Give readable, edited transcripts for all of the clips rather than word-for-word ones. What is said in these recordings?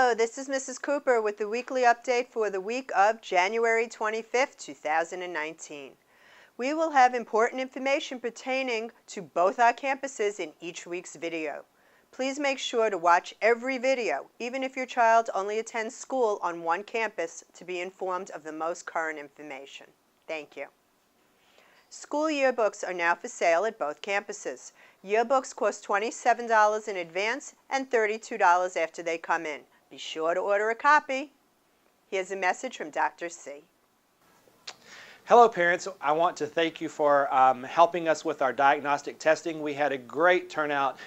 Hello, this is Mrs. Cooper with the weekly update for the week of January 25th, 2019. We will have important information pertaining to both our campuses in each week's video. Please make sure to watch every video, even if your child only attends school on one campus, to be informed of the most current information. Thank you. School yearbooks are now for sale at both campuses. Yearbooks cost $27 in advance and $32 after they come in. Be sure to order a copy. Here's a message from Dr. C. Hello parents, I want to thank you for helping us with our diagnostic testing. We had a great turnout.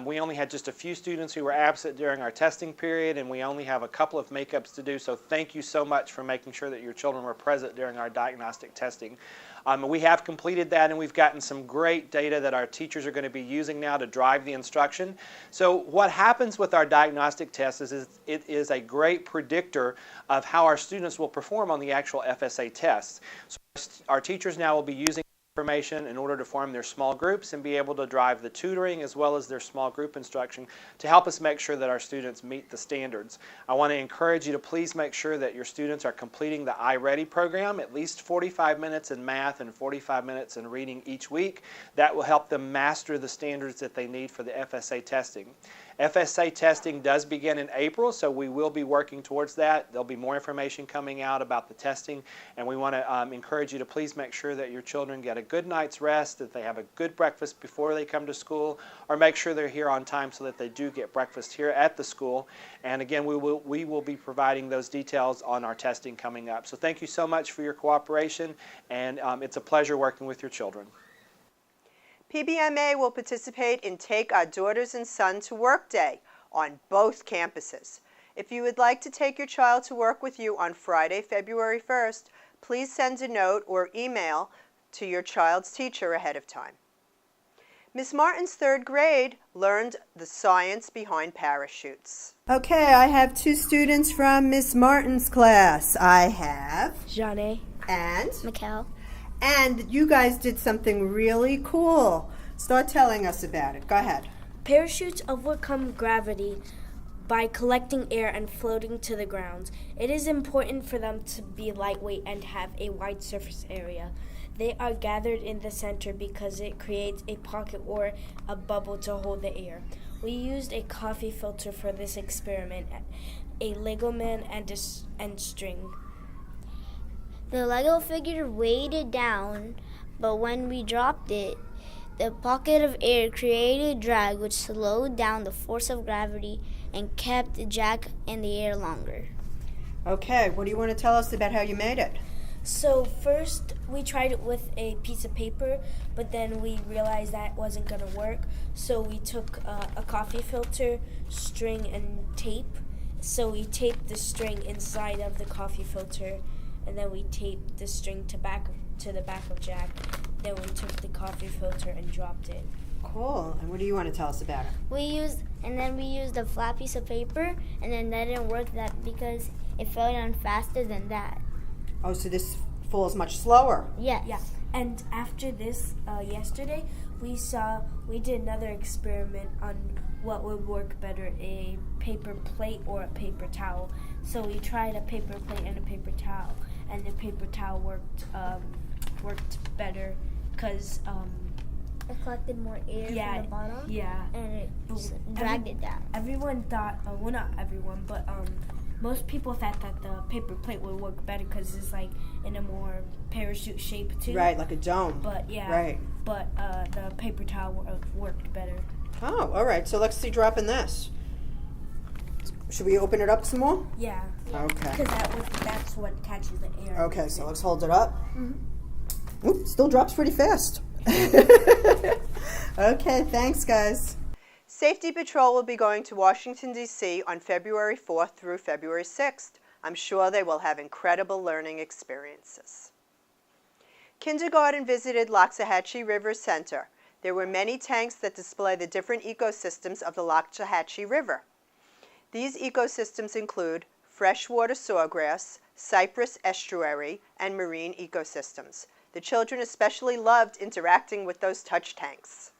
We only had just a few students who were absent during our testing period, and we only have a couple of makeups to do, so thank you so much for making sure that your children were present during our diagnostic testing. We have completed that, and we've gotten some great data that our teachers are going to be using now to drive the instruction. So what happens with our diagnostic tests is it is a great predictor of how our students will perform on the actual FSA tests. So our teachers now will be using information in order to form their small groups and be able to drive the tutoring as well as their small group instruction to help us make sure that our students meet the standards. I want to encourage you to please make sure that your students are completing the iReady program, at least 45 minutes in math and 45 minutes in reading each week. That will help them master the standards that they need for the FSA testing. FSA testing does begin in April, so we will be working towards that. There'll be more information coming out about the testing, and we want to encourage you to please make sure that your children get a good night's rest, that they have a good breakfast before they come to school, or make sure they're here on time so that they do get breakfast here at the school. And again, we will be providing those details on our testing coming up. So thank you so much for your cooperation, and it's a pleasure working with your children. PBMA will participate in Take Our Daughters and Son to Work Day on both campuses. If you would like to take your child to work with you on Friday, February 1st, please send a note or email to your child's teacher ahead of time. Ms. Martin's third grade learned the science behind parachutes. Okay, I have two students from Ms. Martin's class. I have Janae and Mikkel. And you guys did something really cool. Start telling us about it. Go ahead. Parachutes overcome gravity by collecting air and floating to the ground. It is important for them to be lightweight and have a wide surface area. They are gathered in the center because it creates a pocket or a bubble to hold the air. We used a coffee filter for this experiment, a Lego man, and string. The Lego figure weighed down, but when we dropped it, the pocket of air created drag which slowed down the force of gravity and kept the jack in the air longer. Okay, what do you want to tell us about how you made it? So first we tried it with a piece of paper, but then we realized that wasn't going to work. So we took a coffee filter, string, and tape. So we taped the string inside of the coffee filter, and then we taped the string to the back of Jack. Then we took the coffee filter and dropped it. Cool. And what do you want to tell us about it? We used a flat piece of paper, and then that didn't work because it fell down faster than that. Oh, so this falls much slower. Yes. Yeah. And after this, yesterday, we did another experiment on what would work better, a paper plate or a paper towel. So we tried a paper plate and a paper towel, and the paper towel worked better because it collected more air from the bottom. Yeah. And it dragged it down. Everyone thought, well, not everyone, but most people thought that the paper plate would work better because it's like in a more parachute shape too. Right, like a dome. But yeah. Right. But the paper towel worked better. Oh, all right. So let's see dropping this. Should we open it up some more? Yeah. Okay. Because that's what catches the air. Okay, so let's hold it up. Mm-hmm. Oop, still drops pretty fast. Okay, thanks, guys. Safety Patrol will be going to Washington, D.C. on February 4th through February 6th. I'm sure they will have incredible learning experiences. Kindergarten visited Loxahatchee River Center. There were many tanks that display the different ecosystems of the Loxahatchee River. These ecosystems include freshwater sawgrass, cypress estuary, and marine ecosystems. The children especially loved interacting with those touch tanks.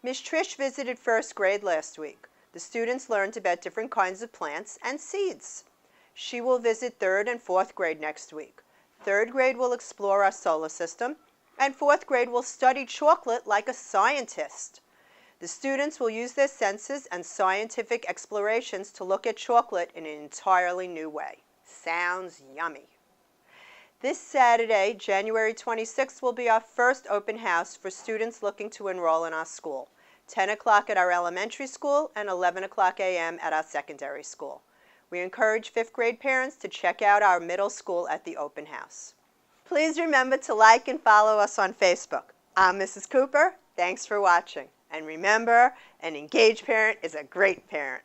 Ms. Trish visited first grade last week. The students learned about different kinds of plants and seeds. She will visit third and fourth grade next week. Third grade will explore our solar system, and fourth grade will study chocolate like a scientist. The students will use their senses and scientific explorations to look at chocolate in an entirely new way. Sounds yummy. This Saturday, January 26th, will be our first open house for students looking to enroll in our school. 10 o'clock at our elementary school and 11 o'clock a.m. at our secondary school. We encourage fifth grade parents to check out our middle school at the open house. Please remember to like and follow us on Facebook. I'm Mrs. Cooper. Thanks for watching. And remember, an engaged parent is a great parent.